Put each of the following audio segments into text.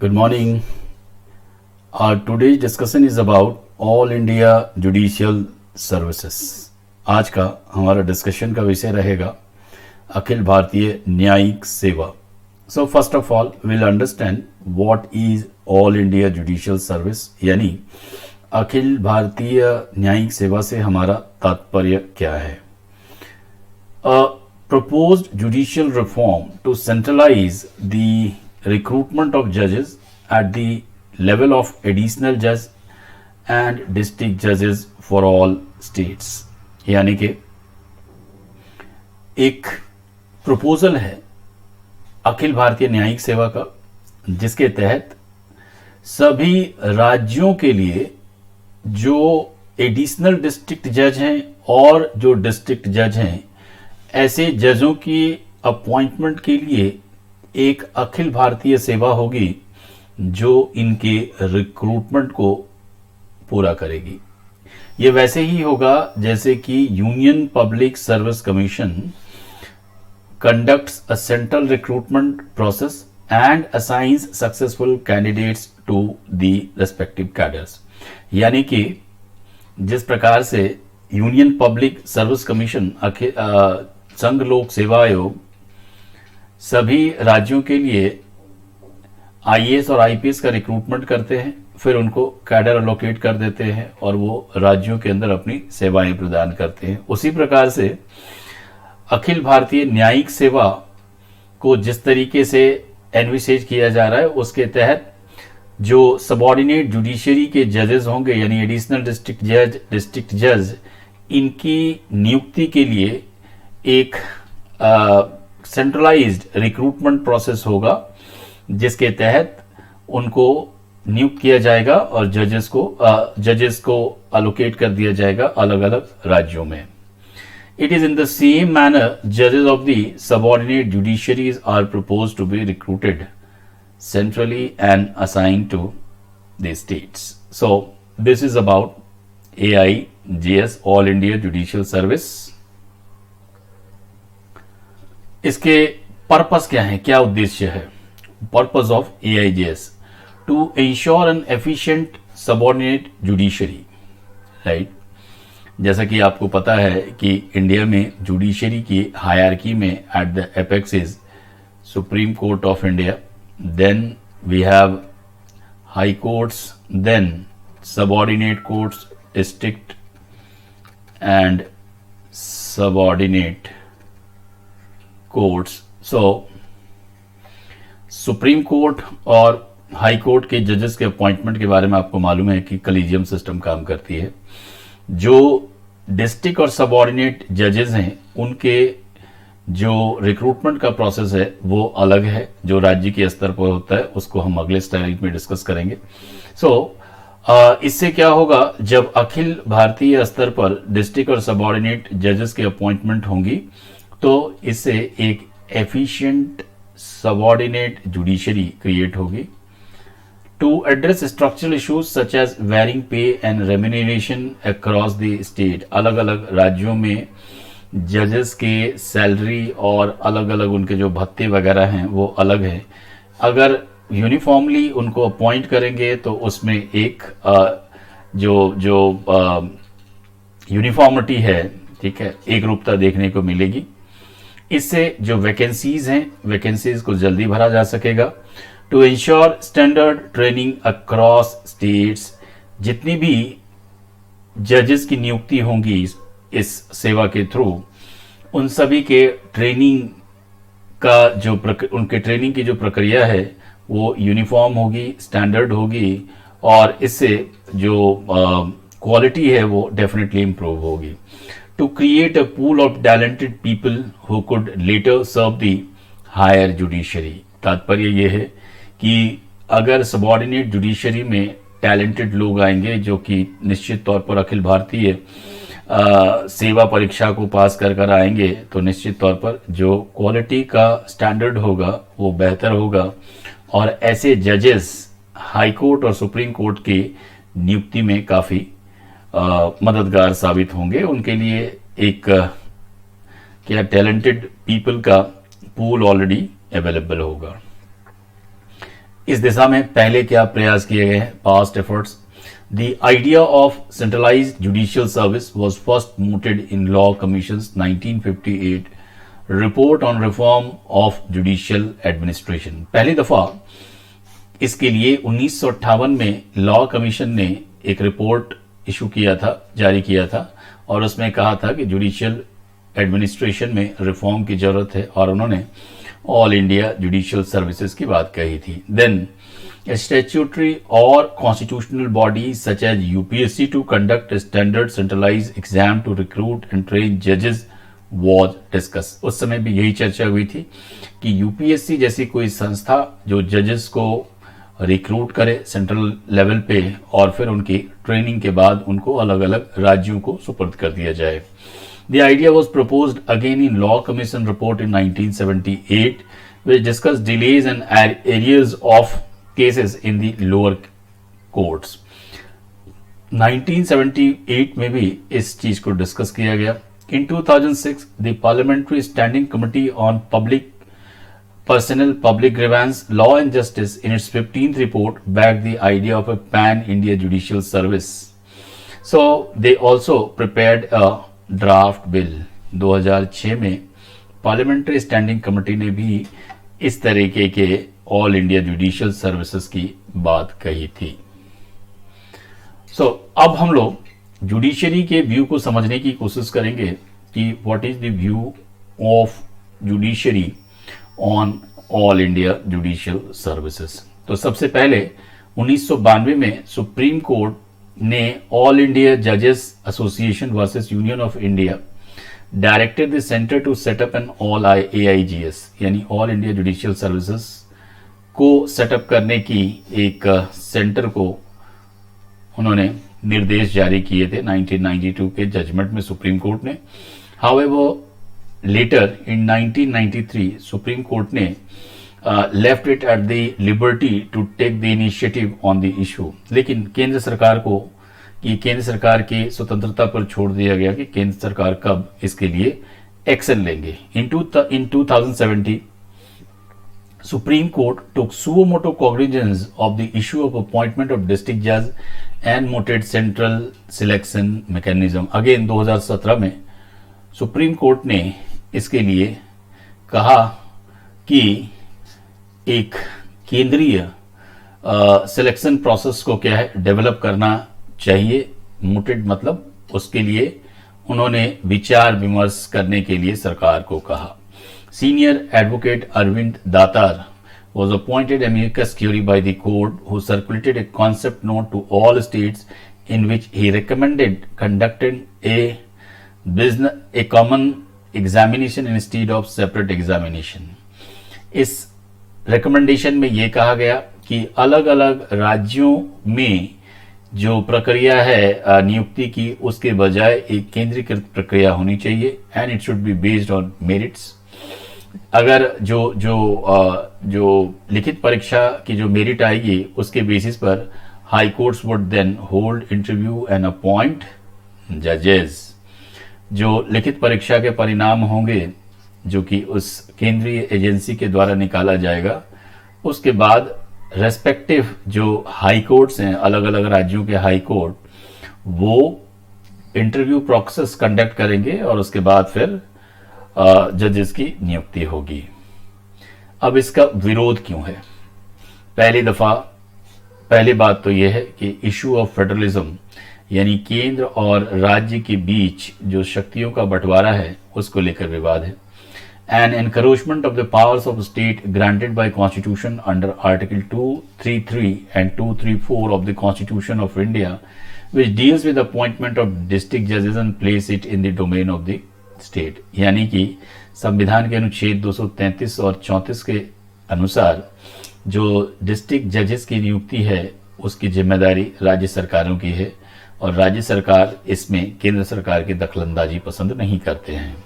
Good morning. Our today's discussion is about All India Judicial Services. आज का हमारा discussion का विषय रहेगा अखिल भारतीय न्यायिक सेवा. So first of all, we'll understand what is All India Judicial Service, यानी अखिल भारतीय न्यायिक सेवा से हमारा तात्पर्य क्या है. A proposed judicial reform to centralize the recruitment of judges at the level of additional judge and district judges for all states. यानी कि एक प्रपोजल है अखिल भारतीय न्यायिक सेवा का, जिसके तहत सभी राज्यों के लिए जो एडिशनल डिस्ट्रिक्ट जज हैं और जो डिस्ट्रिक्ट जज हैं, ऐसे जजों की अपॉइंटमेंट के लिए एक अखिल भारतीय सेवा होगी जो इनके रिक्रूटमेंट को पूरा करेगी. ये वैसे ही होगा जैसे कि Union Public Service Commission conducts a central recruitment process and assigns successful candidates to the respective cadres. यानी कि जिस प्रकार से यूनियन पब्लिक सर्विस कमीशन संघ लोक सेवा आयोग सभी राज्यों के लिए आईएएस और आईपीएस का रिक्रूटमेंट करते हैं, फिर उनको कैडर अलोकेट कर देते हैं और वो राज्यों के अंदर अपनी सेवाएं प्रदान करते हैं. उसी प्रकार से अखिल भारतीय न्यायिक सेवा को जिस तरीके से एनविसेज किया जा रहा है, उसके तहत जो सबऑर्डिनेट जुडिशरी के जजेस होंगे, यानी एडिशनल डिस्ट्रिक्ट जज, इनकी नियुक्ति के लिए एक सेंट्रलाइज्ड रिक्रूटमेंट प्रोसेस होगा, जिसके तहत उनको नियुक्त किया जाएगा और जजेस को अलोकेट कर दिया जाएगा अलग अलग राज्यों में. It is in the same manner जजेस of the subordinate judiciaries are propose to be recruited centrally and assigned to the states. So this is about AIJS, All India Judicial Service. इसके purpose क्या है, क्या उद्देश्य है? Purpose of AIJS to ensure an efficient subordinate judiciary, right? जैसा कि आपको पता है कि इंडिया में जुडिशरी की हायरार्की में at the apex is supreme court of India, then we have high courts, then subordinate courts, district and subordinate courts. So supreme court और हाई कोर्ट के जजेस के अपॉइंटमेंट के बारे में आपको मालूम है कि कलीजियम सिस्टम काम करती है. जो डिस्ट्रिक्ट और सबऑर्डिनेट जजेस हैं, उनके जो रिक्रूटमेंट का प्रोसेस है वो अलग है. जो राज्य के स्तर पर होता है उसको हम अगले स्लाइड में डिस्कस करेंगे. इससे क्या होगा, जब अखिल भारतीय स्तर पर डिस्ट्रिक्ट और सबऑर्डिनेट जजेस की अपॉइंटमेंट होंगी तो इससे एक एफिशिएंट सबऑर्डिनेट जुडिशरी क्रिएट होगी. To address structural issues such as varying pay and remuneration across the state. अलग अलग राज्यों में जजेस के सैलरी और अलग अलग उनके जो भत्ते वगैरह हैं वो अलग हैं. अगर यूनिफॉर्मली उनको अपॉइंट करेंगे तो उसमें एक जो यूनिफॉर्मिटी है, ठीक है, एक रूपता देखने को मिलेगी. इससे जो वैकेंसीज हैं, वैकेंसीज को जल्दी भरा जा सकेगा. To ensure standard training across states. जितनी भी जजेस की नियुक्ति होंगी इस सेवा के थ्रू, उन सभी के ट्रेनिंग का जो उनके ट्रेनिंग की जो प्रक्रिया है वो यूनिफॉर्म होगी, स्टैंडर्ड होगी, और इससे जो क्वालिटी है वो डेफिनेटली इंप्रूव होगी. To create a pool of talented people who could later serve the higher judiciary. तात्पर्य ये है कि अगर सबऑर्डिनेट जुडिशरी में टैलेंटेड लोग आएंगे जो कि निश्चित तौर पर अखिल भारतीय सेवा परीक्षा को पास कर आएंगे, तो निश्चित तौर पर जो क्वालिटी का स्टैंडर्ड होगा वो बेहतर होगा और ऐसे जजेस हाई कोर्ट और सुप्रीम कोर्ट की नियुक्ति में काफ़ी मददगार साबित होंगे. उनके लिए एक क्या टैलेंटेड पीपल का पूल ऑलरेडी अवेलेबल होगा. इस दिशा में पहले क्या प्रयास किए गए हैं, past efforts. The idea of centralised judicial service was first mooted in law commissions 1958 report on reform of judicial administration. पहली दफा इसके लिए 1958 में लॉ कमीशन ने एक रिपोर्ट इशू किया था, जारी किया था, और उसमें कहा था कि जुडिशियल एडमिनिस्ट्रेशन में रिफॉर्म की जरूरत है, और उन्होंने ऑल इंडिया जुडिशियल सर्विसेज की बात कही थी। देन स्टैट्यूटरी और constitutional body such as UPSC to conduct standard centralise exam to recruit and train जजेस वॉज डिस्कस। उस समय भी यही चर्चा हुई थी कि यूपीएससी जैसी कोई संस्था जो जजेस को रिक्रूट करे सेंट्रल लेवल पे, और फिर उनकी ट्रेनिंग के बाद उनको अलग अलग राज्यों को सुपुर्द कर दिया जाए। The idea was proposed again in Law Commission report in 1978, which discussed delays and areas of cases in the lower courts. 1978 में भी इस चीज को डिस्कस किया गया। In 2006, the Parliamentary Standing Committee on Personnel, Public Grievance, Law and Justice, in its 15th report, backed the idea of a pan-India judicial service. So they also prepared a draft bill. 2006 में parliamentary standing committee ने भी इस तरीके के all India judicial services की बात कही थी। अब हम लोग जुडिशरी के व्यू को समझने की कोशिश करेंगे कि what is the view of judiciary on All India judicial Services. तो सबसे पहले 1992 में सुप्रीम कोर्ट ने ऑल इंडिया जजेस Association versus Union of India directed the centre to set up an all AIGS यानी ऑल इंडिया जुडिशियल सर्विसेज को set up करने की एक सेंटर को उन्होंने निर्देश जारी किए थे 1992 के जजमेंट में सुप्रीम कोर्ट ने। हाउएवर लेटर इन 1993 सुप्रीम कोर्ट ने left it at the liberty to take the initiative on the issue, लेकिन केंद्र सरकार की स्वतंत्रता पर छोड़ दिया गया कि केंद्र सरकार कब इसके लिए एक्शन लेंगे। In 2017 Supreme Court took suo motu cognizance of the issue of appointment of district judge and mooted central selection mechanism। Again 2017 में सुप्रीम कोर्ट ने इसके लिए कहा कि एक केंद्रीय सिलेक्शन प्रोसेस को क्या है डेवलप करना चाहिए। मूटेड मतलब उसके लिए उन्होंने विचार विमर्श करने के लिए सरकार को कहा। Senior advocate Arvind Datar was appointed amicus curiae by the court, who circulated a concept note to all states in which he recommended conducting a common examination instead of separate examination। इस रिकमेंडेशन में यह कहा गया कि अलग अलग राज्यों में जो प्रक्रिया है नियुक्ति की, उसके बजाय एक केंद्रीकृत प्रक्रिया होनी चाहिए and it should be based on merits. अगर जो लिखित परीक्षा की जो मेरिट आएगी उसके बेसिस पर High Courts would then hold interview and appoint जजेस। जो लिखित परीक्षा के परिणाम होंगे जो कि उस केंद्रीय एजेंसी के द्वारा निकाला जाएगा, उसके बाद रेस्पेक्टिव जो हाई कोर्ट्स हैं, अलग अलग राज्यों के हाई कोर्ट, वो इंटरव्यू प्रोसेस कंडक्ट करेंगे और उसके बाद फिर जजेस की नियुक्ति होगी। अब इसका विरोध क्यों है? पहली बात तो यह है कि इशू ऑफ फेडरलिज्म यानी केंद्र और राज्य के बीच जो शक्तियों का बंटवारा है उसको लेकर विवाद है। An encroachment of the powers of state granted by Constitution under Article 233 and 234 of the Constitution of India, which deals with the appointment of district judges and place it in the domain of the state। यानी कि संविधान के अनुच्छेद 233 और 34 के अनुसार जो district जजेस की नियुक्ति है उसकी जिम्मेदारी राज्य सरकारों की है, और राज्य सरकार इसमें केंद्र सरकार की दखलंदाजी पसंद नहीं करते हैं।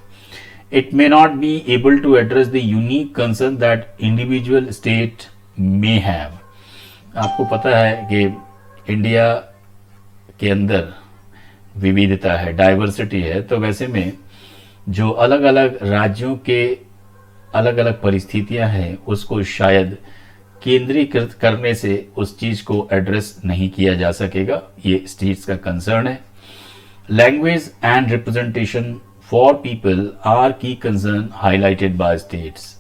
It may not be able to address the unique concern that individual state may have। आपको पता है कि इंडिया के अंदर विविधता है, डाइवर्सिटी है, तो वैसे में जो अलग अलग राज्यों के अलग अलग परिस्थितियां हैं उसको शायद केंद्रीकृत करने से उस चीज को एड्रेस नहीं किया जा सकेगा। ये स्टेट्स का कंसर्न है। Language and representation for people are key concern highlighted by states.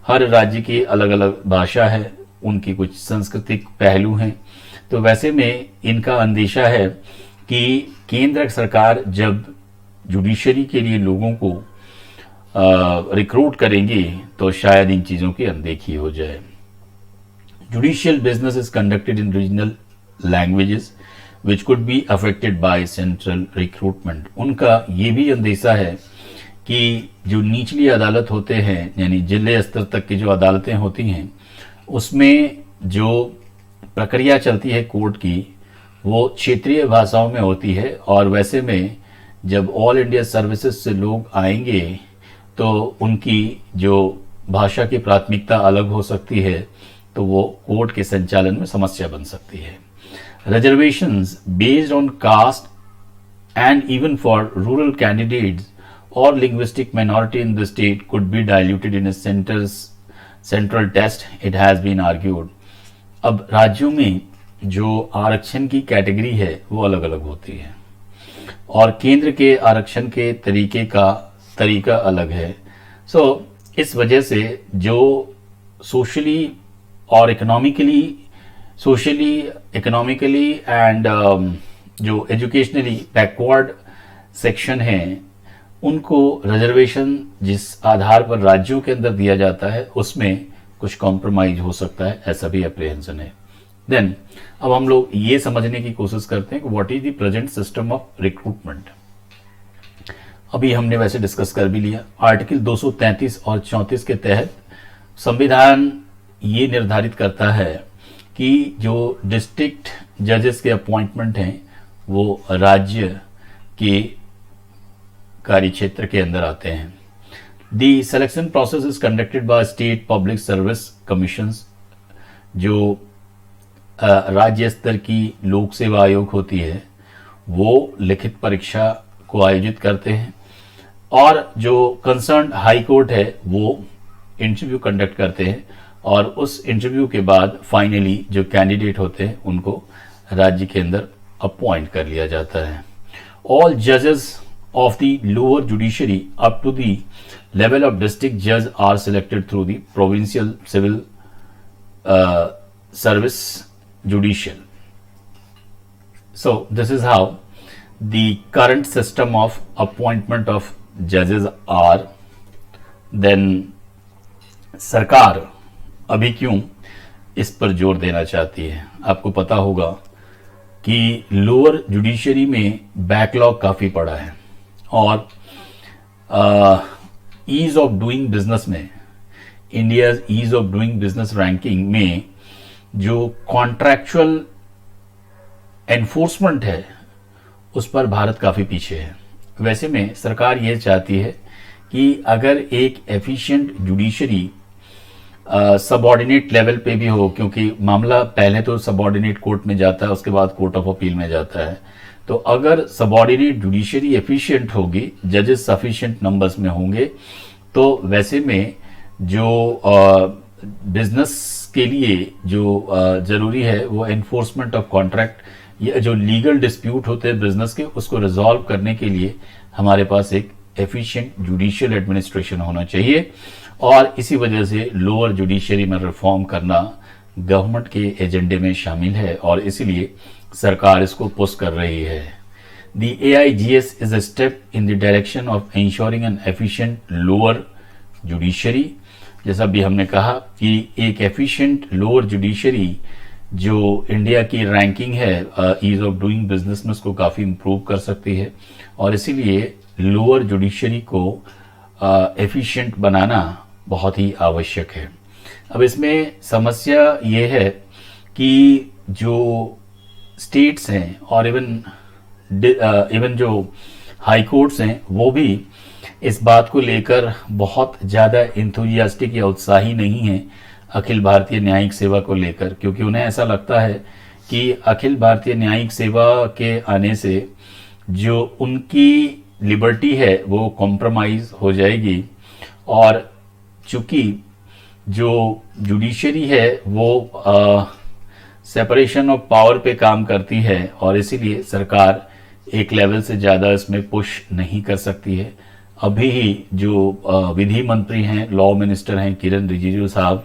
हर राज्य की अलग अलग भाषा है, उनकी कुछ सांस्कृतिक पहलू हैं, तो वैसे में इनका अंदेशा है कि केंद्र सरकार जब जुडिशरी के लिए लोगों को रिक्रूट करेंगी तो शायद इन चीज़ों की अनदेखी हो जाए। Judicial business is conducted in regional languages which could be affected by central recruitment. उनका ये भी अंदेशा है कि जो निचली अदालत होते हैं, यानी जिले स्तर तक की जो अदालतें होती हैं, उसमें जो प्रक्रिया चलती है कोर्ट की, वो क्षेत्रीय भाषाओं में होती है। और वैसे में जब ऑल इंडिया सर्विसेज से लोग आएंगे तो उनकी जो भाषा की प्राथमिकता अलग हो सकती है, तो वो कोर्ट के संचालन में समस्या बन सकती है। Reservations based on caste and even for rural candidates और linguistic minority in the state could be diluted in a central test, it has been argued. अब राज्यों में जो आरक्षण की कैटेगरी है वो अलग अलग होती है और केंद्र के आरक्षण के तरीका अलग है। इस वजह से जो सोशली इकोनॉमिकली एंड जो एजुकेशनली बैकवर्ड सेक्शन हैं, उनको रिजर्वेशन जिस आधार पर राज्यों के अंदर दिया जाता है उसमें कुछ कॉम्प्रोमाइज हो सकता है, ऐसा भी अप्रीहेंशन है। देन अब हम लोग ये समझने की कोशिश करते हैं कि what is the present system of recruitment. अभी हमने वैसे डिस्कस कर भी लिया। आर्टिकल 233 और 34 के तहत संविधान ये निर्धारित करता है कि जो डिस्ट्रिक्ट जजेस के अपॉइंटमेंट हैं वो राज्य के कार्यक्षेत्र के अंदर आते हैं। The selection process is conducted by state public service commissions. जो राज्य स्तर की लोक सेवा आयोग होती है वो लिखित परीक्षा को आयोजित करते हैं और जो कंसर्न हाई कोर्ट है वो इंटरव्यू कंडक्ट करते हैं और उस इंटरव्यू के बाद फाइनली जो कैंडिडेट होते हैं उनको राज्य के अंदर अपॉइंट कर लिया जाता है। ऑल जजेस of the lower judiciary up to the level of district judge are selected through the provincial civil service judicial. So this is how the current system of appointment of judges are. Then सरकार अभी क्यों इस पर जोर देना चाहती है? आपको पता होगा कि लोअर जुडिशरी में बैकलॉग काफी पड़ा है और ईज ऑफ डूइंग बिजनेस में, India ease of doing business ranking में जो कॉन्ट्रैक्चुअल एनफोर्समेंट है उस पर भारत काफी पीछे है। वैसे में सरकार ये चाहती है कि अगर एक एफिशिएंट जुडिशरी सबऑर्डिनेट लेवल पे भी हो, क्योंकि मामला पहले तो सबऑर्डिनेट कोर्ट में जाता है, उसके बाद कोर्ट ऑफ अपील में जाता है, तो अगर सबऑर्डिनेट जुडिशरी एफिशिएंट होगी, जजेस सफिशिएंट नंबर्स में होंगे, तो वैसे में जो बिजनेस के लिए जो जरूरी है वो एनफोर्समेंट ऑफ कॉन्ट्रैक्ट या जो लीगल डिस्प्यूट होते हैं बिजनेस के, उसको रिजॉल्व करने के लिए हमारे पास एक एफिशिएंट जुडिशियल एडमिनिस्ट्रेशन होना चाहिए। और इसी वजह से लोअर जुडिशरी में रिफॉर्म करना गवर्नमेंट के एजेंडे में शामिल है और इसीलिए सरकार इसको पुश कर रही है। The AIGS is a step in the direction of ensuring N efficient lower judiciary. जैसा भी हमने कहा कि एक एफिशिएंट लोअर जुडिशरी जो इंडिया की रैंकिंग है ईज ऑफ डूइंग बिजनेस में, उसको काफी इंप्रूव कर सकती है और इसीलिए लोअर जुडिशरी को एफिशिएंट बनाना बहुत ही आवश्यक है। अब इसमें समस्या ये है कि जो स्टेट्स हैं और इवन जो हाई कोर्ट्स हैं वो भी इस बात को लेकर बहुत ज़्यादा इंथुजियास्टिक या उत्साही नहीं है अखिल भारतीय न्यायिक सेवा को लेकर, क्योंकि उन्हें ऐसा लगता है कि अखिल भारतीय न्यायिक सेवा के आने से जो उनकी लिबर्टी है वो कॉम्प्रोमाइज हो जाएगी और चूंकि जो जुडिशरी है वो सेपरेशन ऑफ पावर पे काम करती है और इसीलिए सरकार एक लेवल से ज़्यादा इसमें पुश नहीं कर सकती है। अभी ही जो विधि मंत्री हैं, लॉ मिनिस्टर हैं किरण रिजिजू साहब,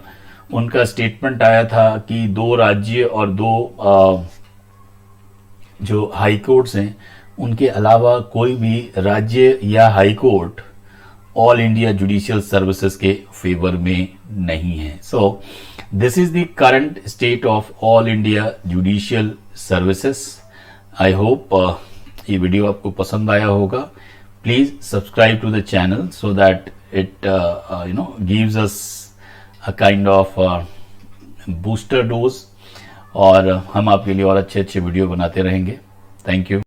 उनका स्टेटमेंट आया था कि 2 राज्य और 2 जो हाई कोर्ट्स हैं उनके अलावा कोई भी राज्य या high court all India judicial services के फेवर में नहीं है। So this is the current state of all India judicial services. I hope ये वीडियो आपको पसंद आया होगा। Please subscribe to the channel so that it gives us a kind of booster dose और हम आपके लिए और अच्छे अच्छे वीडियो बनाते रहेंगे। Thank you.